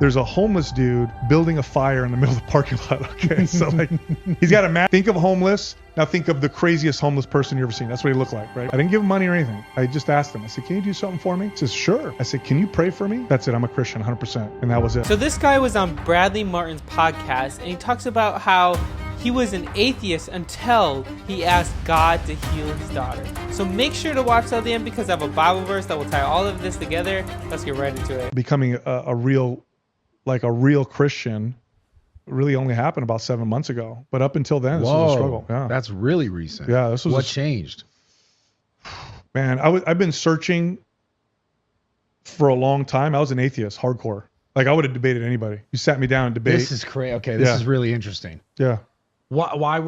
There's a homeless dude building a fire in the middle of the parking lot. Okay, so like he's got a map. Think of homeless. Now think of the craziest homeless person you ever seen. That's what he looked like, right? I didn't give him money or anything. I just asked him. I said, "Can you do something for me?" He says, "Sure." I said, "Can you pray for me?" That's it. I'm a Christian, 100%, and that was it. So this guy was on Bradley Martin's podcast, and he talks about how he was an atheist until he asked God to heal his daughter. So make sure to watch till the end because I have a Bible verse that will tie all of this together. Let's get right into it. Becoming a real Christian really only happened about 7 months ago. But up until then, this was a struggle. Yeah. That's really recent. Yeah, this was what changed? Man, I've been searching for a long time. I was an atheist, hardcore. Like I would have debated anybody. You sat me down and debate. This is crazy. Okay, this is really interesting. Yeah. Why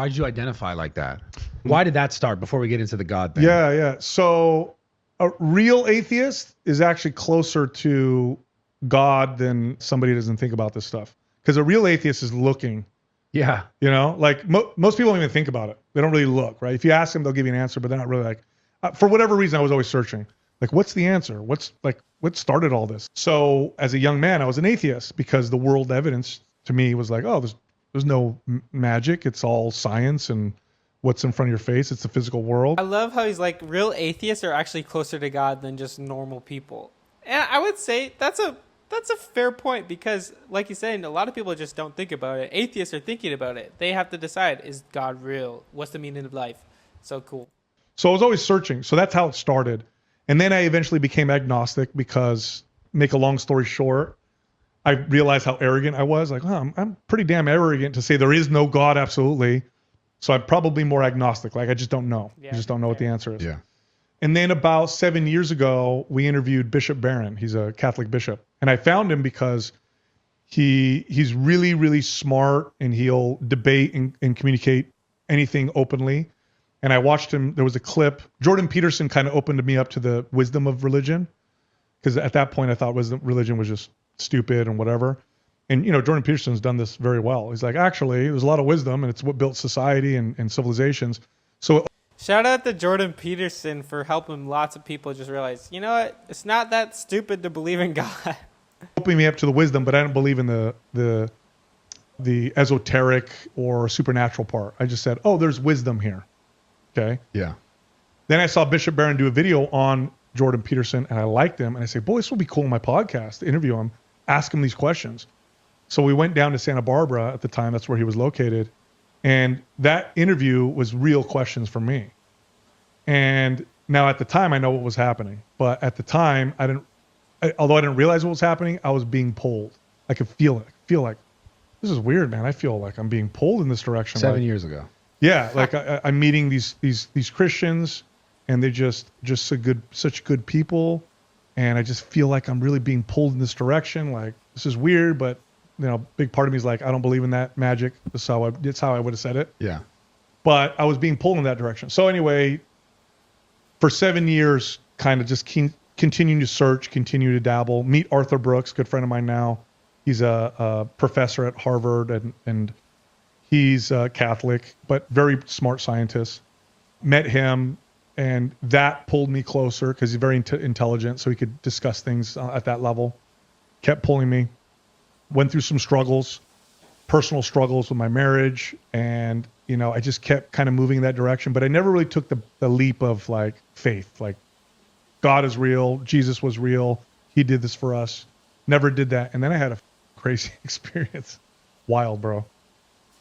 did you identify like that? Why did that start before we get into the God thing? Yeah. So a real atheist is actually closer to God than somebody who doesn't think about this stuff. Because a real atheist is looking. Yeah. You know, like most people don't even think about it. They don't really look, right? If you ask them, they'll give you an answer, but they're not really like, for whatever reason, I was always searching. Like, what's the answer? What started all this? So as a young man, I was an atheist because the world evidence to me was like, oh, there's no magic. It's all science and what's in front of your face. It's the physical world. I love how he's like, real atheists are actually closer to God than just normal people. And I would say that's a fair point because, like you said, a lot of people just don't think about it. Atheists are thinking about it. They have to decide, is God real? What's the meaning of life? So cool. So I was always searching. So that's how it started. And then I eventually became agnostic because, make a long story short, I realized how arrogant I was. Like, I'm pretty damn arrogant to say there is no God, absolutely. So I'm probably more agnostic. Like, I just don't know. I just don't know what the answer is. Yeah. And then about 7 years ago, we interviewed Bishop Barron. He's a Catholic bishop. And I found him because he's really, really smart and he'll debate and communicate anything openly. And I watched him. There was a clip. Jordan Peterson kind of opened me up to the wisdom of religion. Because at that point, I thought religion was just stupid and whatever. And, Jordan Peterson's done this very well. He's like, actually, there's a lot of wisdom and it's what built society and civilizations. So shout out to Jordan Peterson for helping lots of people just realize, you know what? It's not that stupid to believe in God. Opening me up to the wisdom, but I don't believe in the esoteric or supernatural part. I just said, oh, there's wisdom here. Okay. Yeah. Then I saw Bishop Barron do a video on Jordan Peterson and I liked him. And I said, boy, this will be cool on my podcast to interview him, ask him these questions. So we went down to Santa Barbara at the time. That's where he was located. And that interview was real questions for me. And now at the time, I know what was happening. But at the time, although I didn't realize what was happening, I was being pulled. I could feel it. I feel like, this is weird, man. I feel like I'm being pulled in this direction. 7 years ago. Yeah, like I'm meeting these Christians, and they're just such good people, and I just feel like I'm really being pulled in this direction. Like, this is weird, but big part of me is like, I don't believe in that magic. That's how I would have said it. Yeah. But I was being pulled in that direction. So anyway, for 7 years, kind of just continuing to search, continue to dabble. Meet Arthur Brooks, good friend of mine now. He's a professor at Harvard, and he's Catholic, but very smart scientist. Met him, and that pulled me closer because he's very intelligent, so he could discuss things at that level. Kept pulling me. Went through some struggles, personal struggles with my marriage, and I just kept kind of moving in that direction. But I never really took the leap of like faith, like God is real, Jesus was real, He did this for us. Never did that, and then I had a crazy experience. Wild, bro.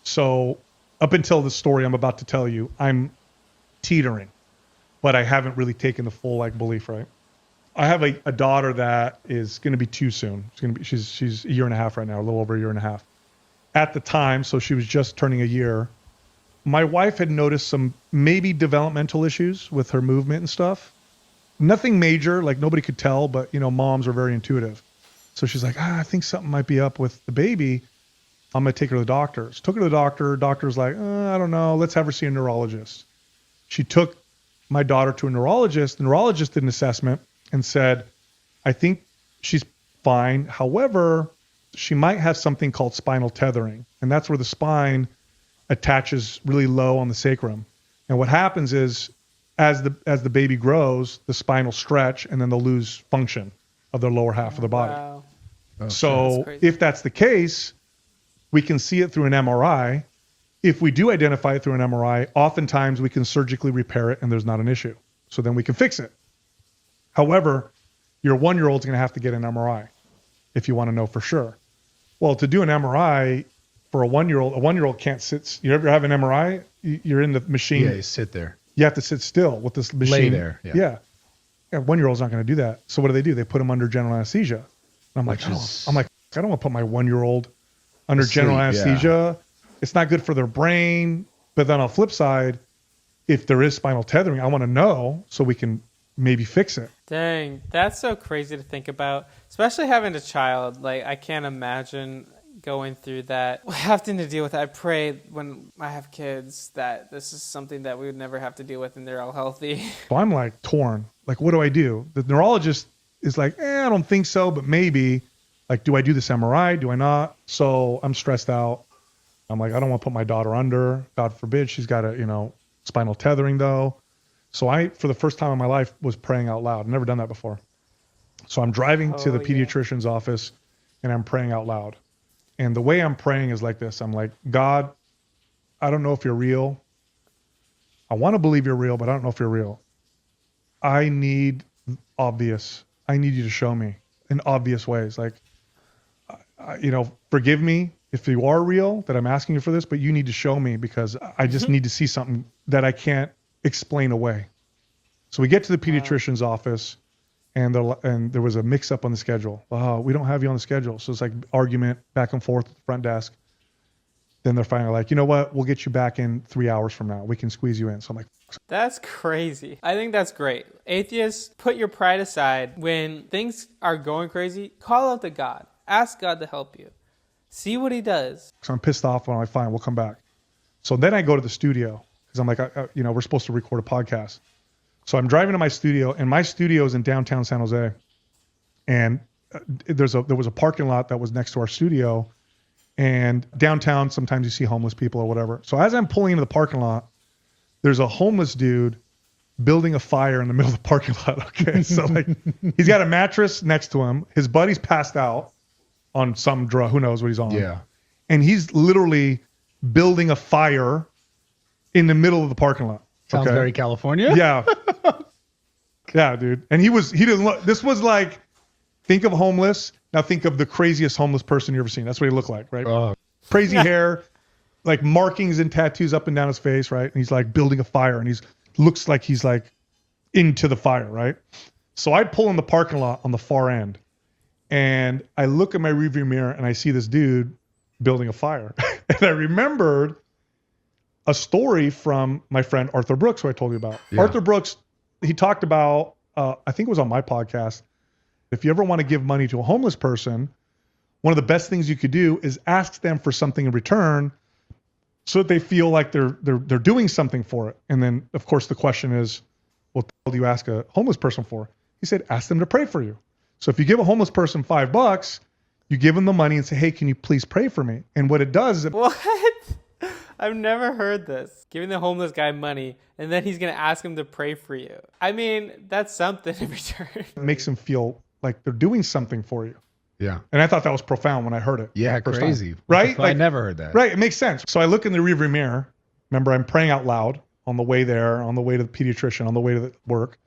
So up until the story I'm about to tell you, I'm teetering, but I haven't really taken the full belief, right? I have a daughter that is going to be 2 soon. She's a year and a half right now, a little over a year and a half. At the time, so she was just turning a year. My wife had noticed some maybe developmental issues with her movement and stuff. Nothing major, like nobody could tell, but moms are very intuitive. So she's like, I think something might be up with the baby. I'm going to take her to the doctors. Took her to the doctor. Doctor's like, I don't know. Let's have her see a neurologist. She took my daughter to a neurologist. The neurologist did an assessment and said, I think she's fine. However, she might have something called spinal tethering. And that's where the spine attaches really low on the sacrum. And what happens is as the baby grows, the spine will stretch and then they'll lose function of their lower half of the body. Wow. So crazy. if that's the case, we can see it through an MRI. If we do identify it through an MRI, oftentimes we can surgically repair it and there's not an issue. So then we can fix it. However, your 1-year-old's going to have to get an MRI if you want to know for sure. Well, to do an MRI for a 1-year-old can't sit. You ever have an MRI? You're in the machine. Yeah, you sit there. You have to sit still with this machine. Lay there. Yeah. 1-year-old's not going to do that. So what do? They put him under general anesthesia. And I'm like, I don't want to put my 1-year-old under general anesthesia. Yeah. It's not good for their brain. But then on the flip side, if there is spinal tethering, I want to know so we can maybe fix it. Dang, that's so crazy to think about, especially having a child. Like, I can't imagine going through that, having to deal with that. I pray when I have kids that this is something that we would never have to deal with and they're all healthy. So I'm like torn. Like, what do I do? The neurologist is like, I don't think so, but maybe. Like, do I do this MRI? Do I not? So I'm stressed out. I'm like, I don't want to put my daughter under. God forbid she's got a, spinal tethering though. So I, for the first time in my life, was praying out loud. I've never done that before. So I'm driving to the pediatrician's office and I'm praying out loud. And the way I'm praying is like this. I'm like, God, I don't know if you're real. I want to believe you're real, but I don't know if you're real. I need you to show me in obvious ways. Like, forgive me if you are real that I'm asking you for this, but you need to show me because I just need to see something that I can't explain away. So we get to the pediatrician's office and there was a mix up on the schedule. Oh, we don't have you on the schedule. So it's like argument back and forth at the front desk. Then they're finally like, you know what? We'll get you back in 3 hours from now. We can squeeze you in. So I'm like, that's crazy. I think that's great. Atheists, put your pride aside. When things are going crazy, call out to God. Ask God to help you. See what he does. So I'm pissed off when I'm like, fine, we'll come back. So then I go to the studio because I'm like, we're supposed to record a podcast. So I'm driving to my studio, and my studio is in downtown San Jose. And there was a parking lot that was next to our studio. And downtown, sometimes you see homeless people or whatever. So as I'm pulling into the parking lot, there's a homeless dude building a fire in the middle of the parking lot. Okay. So like, he's got a mattress next to him. His buddy's passed out on some drug. Who knows what he's on. Yeah. And he's literally building a fire in the middle of the parking lot. Sounds very California. Yeah. Yeah, dude. And he didn't look, this was like, think of homeless. Now think of the craziest homeless person you've ever seen. That's what he looked like, right? Crazy hair, like markings and tattoos up and down his face, right? And he's like building a fire and looks like he's like into the fire, right? So I pull in the parking lot on the far end and I look at my rearview mirror and I see this dude building a fire. And I remembered a story from my friend Arthur Brooks, who I told you about. Yeah. Arthur Brooks, he talked about, I think it was on my podcast, if you ever want to give money to a homeless person, one of the best things you could do is ask them for something in return so that they feel like they're doing something for it. And then, of course, the question is, what do you ask a homeless person for? He said, ask them to pray for you. So if you give a homeless person $5, you give them the money and say, hey, can you please pray for me? And what it does is What? I've never heard this. Giving the homeless guy money, and then he's going to ask him to pray for you. I mean, that's something in return. It makes them feel like they're doing something for you. Yeah. And I thought that was profound when I heard it. Yeah, crazy. Right? I never heard that. Right, it makes sense. So I look in the rearview mirror. Remember, I'm praying out loud on the way there, on the way to the pediatrician, on the way to the work.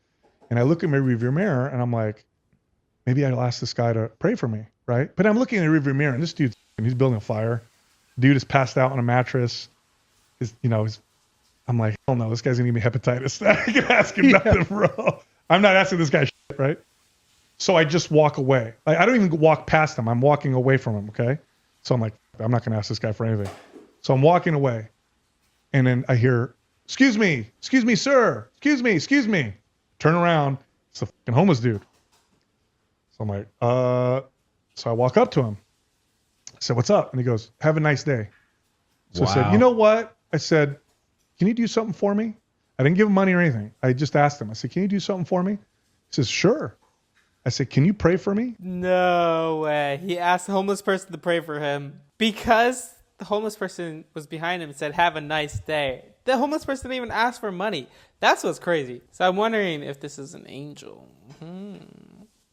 And I look in my rearview mirror, and I'm like, maybe I'll ask this guy to pray for me, right? But I'm looking in the rearview mirror, and this dude's he's building a fire. Dude is passed out on a mattress. I'm like, hell no, this guy's gonna give me hepatitis. I can ask him nothing, bro. I'm not asking this guy shit, right? So I just walk away. I don't even walk past him. I'm walking away from him, okay? So I'm like, I'm not gonna ask this guy for anything. So I'm walking away, and then I hear, excuse me, sir, excuse me. Turn around, it's a fucking homeless dude. So I'm like, so I walk up to him. I said, what's up? And he goes, have a nice day. So I said, you know what? I said, can you do something for me? I didn't give him money or anything. I just asked him. I said, can you do something for me? He says, sure. I said, can you pray for me? No way. He asked the homeless person to pray for him because the homeless person was behind him and said, have a nice day. The homeless person didn't even ask for money. That's what's crazy. So I'm wondering if this is an angel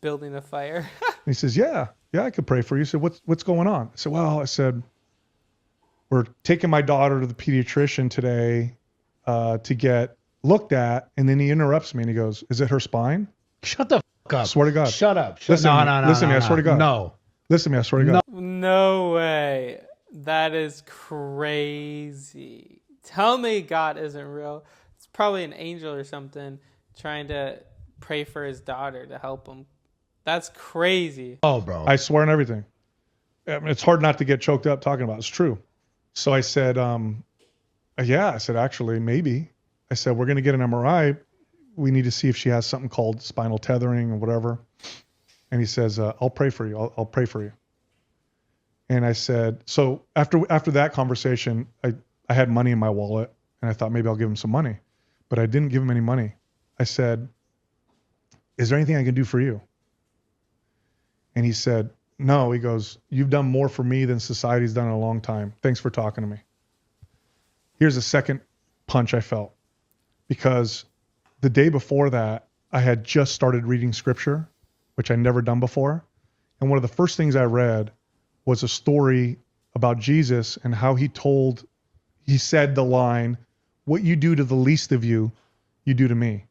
building a fire. He says, yeah. yeah, I could pray for you. He said, what's going on? I said, well, I said, we're taking my daughter to the pediatrician today to get looked at. And then he interrupts me and he goes, is it her spine? Shut the fuck up. Swear to God. Shut up. Listen to me. No, Listen to me. I swear to God. No. Listen to me. I swear to God. No way. That is crazy. Tell me God isn't real. It's probably an angel or something trying to pray for his daughter to help him. That's crazy. Oh, bro. I swear on everything. I mean, it's hard not to get choked up talking about it. It's true. So I said, yeah. I said, actually, maybe. I said, we're going to get an MRI. We need to see if she has something called spinal tethering or whatever. And he says, I'll pray for you. I'll pray for you. And I said, so after that conversation, I had money in my wallet and I thought maybe I'll give him some money, but I didn't give him any money. I said, is there anything I can do for you? And he said, no. He goes, you've done more for me than society's done in a long time. Thanks for talking to me. Here's a second punch I felt, because the day before that, I had just started reading scripture, which I'd never done before. And one of the first things I read was a story about Jesus and how he said the line, what you do to the least of you, you do to me.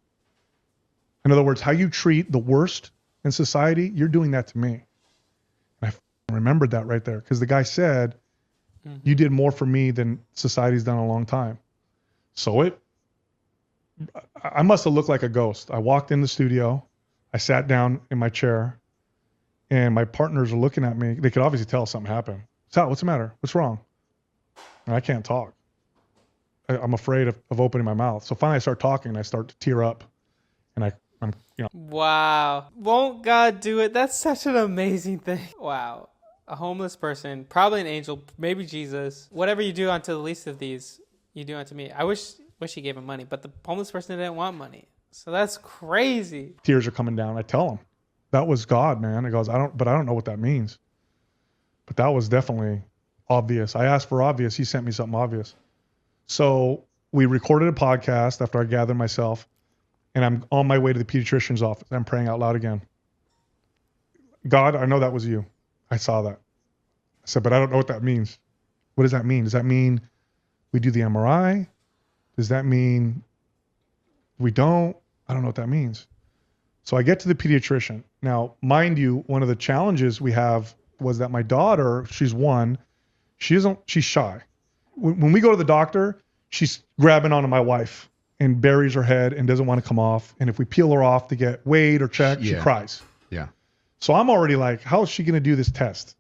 In other words, how you treat the worst in society, you're doing that to me. And I remembered that right there, because the guy said, you did more for me than society's done in a long time. So I must have looked like a ghost. I walked in the studio, I sat down in my chair, and my partners were looking at me. They could obviously tell something happened. Sal, what's the matter? What's wrong? And I can't talk. I'm afraid of opening my mouth. So finally I start talking and I start to tear up. And I'm Wow. Won't God do it? That's such an amazing thing. Wow. A homeless person, probably an angel, maybe Jesus. Whatever you do unto the least of these, you do unto me. I wish he gave him money, but the homeless person didn't want money. So that's crazy. Tears are coming down. I tell him, that was God, man. He goes, I don't know what that means. But that was definitely obvious. I asked for obvious. He sent me something obvious. So we recorded a podcast after I gathered myself, and I'm on my way to the pediatrician's office. I'm praying out loud again. God, I know that was you. I saw that. I said, but I don't know what that means. What does that mean? Does that mean we do the MRI? Does that mean we don't? I don't know what that means. So I get to the pediatrician. Now, mind you, one of the challenges we have was that my daughter, she's one, she's shy. When we go to the doctor, she's grabbing onto my wife and buries her head and doesn't want to come off. And if we peel her off to get weighed or checked, she cries. Yeah. So I'm already like, how is she going to do this test?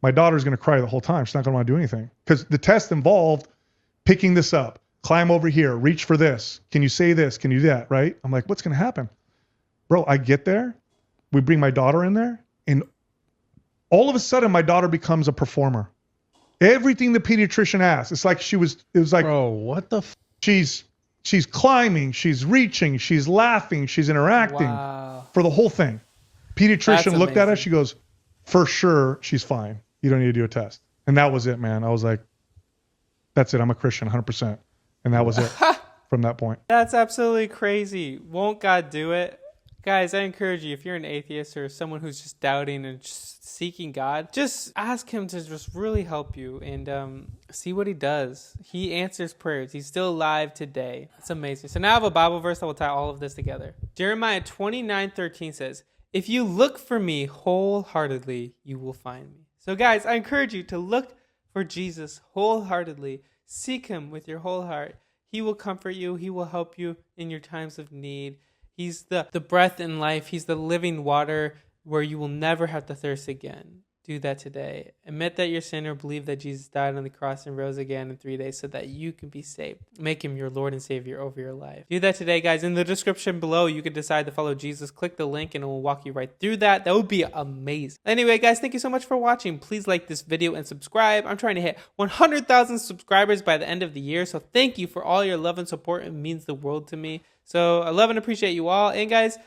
My daughter's going to cry the whole time. She's not going to want to do anything, because the test involved picking this up, climb over here, reach for this. Can you say this? Can you do that? Right? I'm like, what's going to happen? Bro, I get there. We bring my daughter in there, and all of a sudden my daughter becomes a performer. Everything the pediatrician asks, it was like, bro, what the she's climbing, she's reaching, she's laughing, she's interacting for the whole thing. Pediatrician looked at us. She goes, for sure, she's fine. You don't need to do a test. And that was it, man. I was like, that's it. I'm a Christian 100%. And that was it from that point. That's absolutely crazy. Won't God do it? Guys, I encourage you, if you're an atheist or someone who's just doubting and just seeking God, just ask him to just really help you and see what he does. He answers prayers. He's still alive today. It's amazing. So now I have a Bible verse that will tie all of this together. Jeremiah 29:13 says, if you look for me wholeheartedly, you will find me. So guys, I encourage you to look for Jesus wholeheartedly. Seek him with your whole heart. He will comfort you. He will help you in your times of need. He's the breath in life. He's the living water where you will never have to thirst again. Do that today. Admit that you're a sinner. Believe that Jesus died on the cross and rose again in 3 days so that you can be saved. Make him your Lord and Savior over your life. Do that today, guys. In the description below, you can decide to follow Jesus. Click the link and it will walk you right through that. That would be amazing. Anyway, guys, thank you so much for watching. Please like this video and subscribe. I'm trying to hit 100,000 subscribers by the end of the year. So thank you for all your love and support. It means the world to me. So I love and appreciate you all. And guys,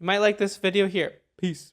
you might like this video here. Peace.